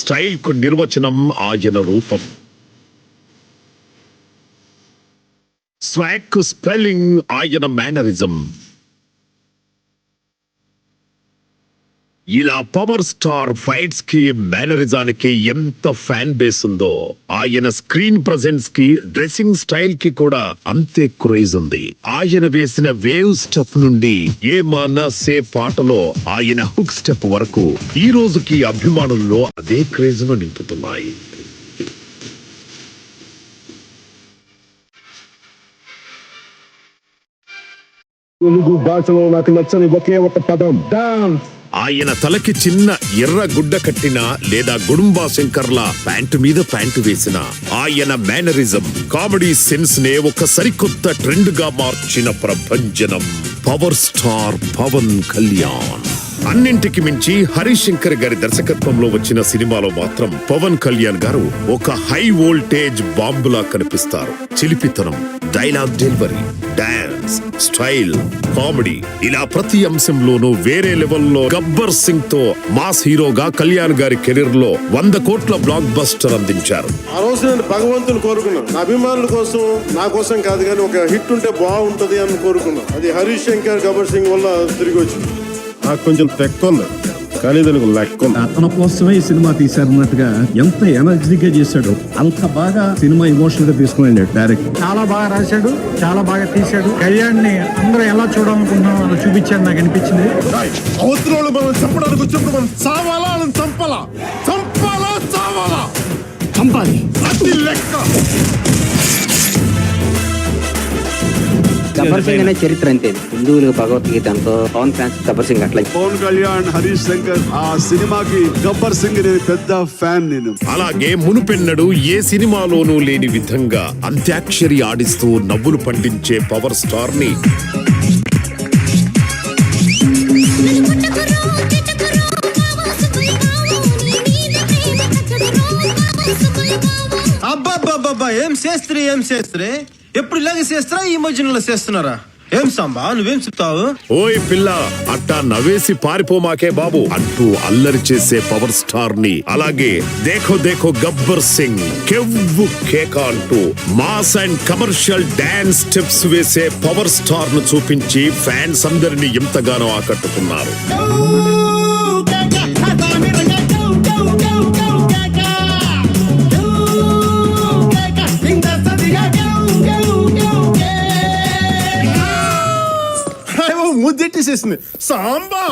Style కు నిర్వచనం ఆయన రూపం. స్వాగ్ కు స్పెల్లింగ్ ఆయన మేనరిజం. ఇలా పవర్ స్టార్ ఫైట్స్ కి మేనరిజానికి ఎంత ఫ్యాన్ బేస్ ఉందో ఆయన స్క్రీన్ ప్రెజెన్స్ కి డ్రెస్సింగ్ స్టైల్ కి కూడా అంతే క్రేజ్ ఉంది. ఆయన వేసిన వేవ్ స్టెప్ నుండి ఏ మానా సే పాటలో ఆయన హుక్ స్టెప్ వరకు ఈ రోజుకి అభిమానుల్లో అదే క్రేజ్ ను నింపుతున్నాయి. తెలుగు భాషలో నాకు నచ్చని ఒకే ఒక పదం డాన్స్. ఆయన తలకి చిన్న ఎర్ర గుడ్డ కట్టిన లేదా గుడుంబా శంకర్ల ప్యాంటు మీద ప్యాంటు వేసిన ఆయన మేనరిజం కామెడీ సెన్స్ నే ఒక సరికొత్త ట్రెండ్ గా మార్చిన ప్రభంజనం పవర్ స్టార్ పవన్ కళ్యాణ్. అన్నింటికి మించి హరీష్ శంకర్ గారి దర్శకత్వంలో వచ్చిన సినిమాలో మాత్రం పవన్ కళ్యాణ్ గారు ఒక హై వోల్టేజ్ బాంబులా కనిపిస్తారు. చిలిపితనం, dialogue delivery, dance, style, comedy ఇలా ప్రతి అంశంలోనూ వేరే లెవెల్లో గబ్బర్ సింగ్ తో మాస్ హీరోగా కళ్యాణ్ గారి కెరీర్ లో 100 కోట్ల బ్లాక్ బస్టర్ అందించారు. ఆ రోజు నేను భగవంతుని కోరుకున్నాను, నా అభిమానుల కోసం, నా కోసం కాదు కానీ ఒక హిట్ ఉంటే బాగుంటది అని కోరుకున్నాను. అది హరీష్ శంకర్ గబ్బర్ సింగ్ వల్ల తిరిగి వచ్చింది. నాకు కొంచెం తెక్క ఉంది కానీ దానికి లెక్క ఉంది. తన కోసమే ఈ సినిమా తీశారన్నట్టుగా ఎంత ఎనర్జీగా చేశాడు, అంత బాగా సినిమా ఇమోషనల్ గా తీసుకున్నాడు డైరెక్టర్. చాలా బాగా రాశాడు, చాలా బాగా తీశాడు. కళ్యాణ్ ని అందరూ ఎలా చూడాలనుకుంటున్నాం అలా చూపించాడు నాకు అనిపించింది. అవతల మనం చంపడానికి వచ్చినప్పుడు మనం చావాలా అని చంపాలా, చంపాలా చావాలా, చంపాలి అది లెక్క. గబ్బర్ సింగ్ అనే చరిత్ర అంతే. హిందువులకు భగవద్గీత ఎంతో, పవన్ ఫ్యాన్స్ గబ్బర్ సింగ్ అట్లా. పవన్ కళ్యాణ్, హరీష్ శంకర్ ఆ సినిమాకి గబ్బర్ సింగ్ నేను పెద్ద ఫ్యాన్. నేను అలాగే మునుపెన్నడు ఏ సినిమాలోనూ లేని విధంగా అంత్యాక్షరి ఆడిస్తూ నవ్వులు పండించే పవర్ స్టార్ ని అబ్బాబ్బాబ్బా ఏం చేస్త్రీ ఎప్పుడు ఇలాగే చేస్తారా, ఈ మధ్యలో చేస్తున్నారా? ఏం సాంబా నువ్వేం చెప్తావు? ఓయ్ పిల్ల అట్టా నవ్వేసి పారిపోమాకే బాబు అంటూ అల్లరి చేసే పవర్ స్టార్ ని, అలాగే దేఖో దేఖో గబ్బర్ సింగ్, కెవ్వు కేక అంటూ mass and commercial dance steps వేసే పవర్ స్టార్ ను చూపించి ఫ్యాన్స్ అందరినీ ఎంతగానో ఆకట్టుకున్నారు. ముద్దెట్టేసేసింది సాంబా.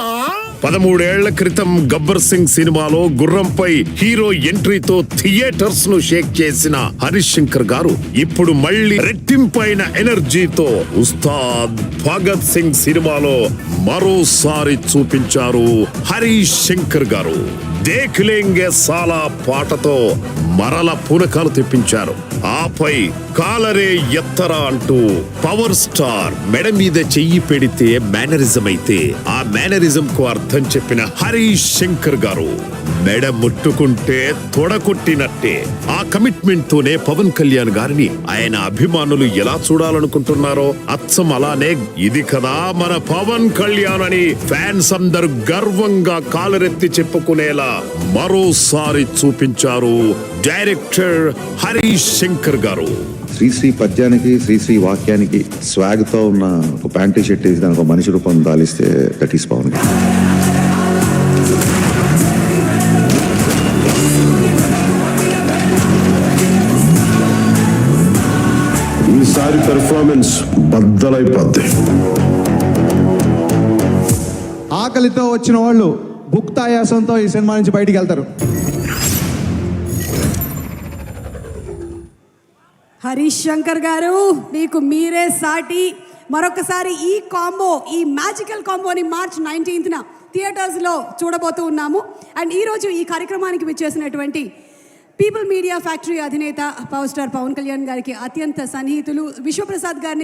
13 ఏళ్ల క్రితం గబ్బర్ సింగ్ సినిమాలో గుర్రంపై హీరో ఎంట్రీతో థియేటర్స్ ను షేక్ చేసిన హరీష్ శంకర్ గారు ఇప్పుడు మళ్ళీ రెట్టింపైన ఎనర్జీతో ఉస్తాద్ భగత్ సింగ్ సినిమాలో మరోసారి చూపించారు హరీష్ శంకర్ గారు. దేఖ్ లేంగే సాలా పాటతో మరల పూనకాలు తెప్పించారు. ఆపై కాలరే ఎత్తరా అంటూ పవర్ స్టార్ మెడ మీద చెయ్యి పెడితే మేనరిజం అయితే ఆ మేనరిజం కు అర్థం చెప్పిన హరీష్ శంకర్ గారు మెడ ముట్టుకుంటే తొడకొట్టినట్టే. ఆ కమిట్మెంట్ తోనే పవన్ కళ్యాణ్ గారిని ఆయన అభిమానులు ఎలా చూడాలనుకుంటున్నారో అచ్చం అలానే ఇది కదా మన పవన్ కళ్యాణ్ అని ఫ్యాన్స్ అందరూ గర్వంగా కాలరెత్తి చెప్పుకునేలా మరోసారి చూపించారు డైరెక్టర్ హరీష్ శంకర్ గారు. శ్రీశ్రీ పద్యానికి, శ్రీశ్రీ వాక్యానికి స్వాగ్ తో ఉన్న ఒక ప్యాంటీ షర్ట్ వేసి దానికి ఒక మనిషి రూపం దాలిస్తే దట్ ఈస్ పవన్. ఈసారి పెర్ఫార్మెన్స్ బద్దలైపోద్ది. ఆకలితో వచ్చిన వాళ్ళు భుక్తాయాసంతో ఈ సినిమా నుంచి బయటికి వెళ్తారు. హరీష్ శంకర్ గారు మీకు మీరే సాటి. మరొకసారి ఈ కాంబో, ఈ మ్యాజికల్ కాంబోని మార్చ్ 19న థియేటర్స్లో చూడబోతూ ఉన్నాము. అండ్ ఈరోజు ఈ కార్యక్రమానికి విచ్చేసినటువంటి పీపుల్ మీడియా ఫ్యాక్టరీ అధినేత పవర్ స్టార్ పవన్ కళ్యాణ్ గారికి అత్యంత సన్నిహితులు విశ్వప్రసాద్ గారిని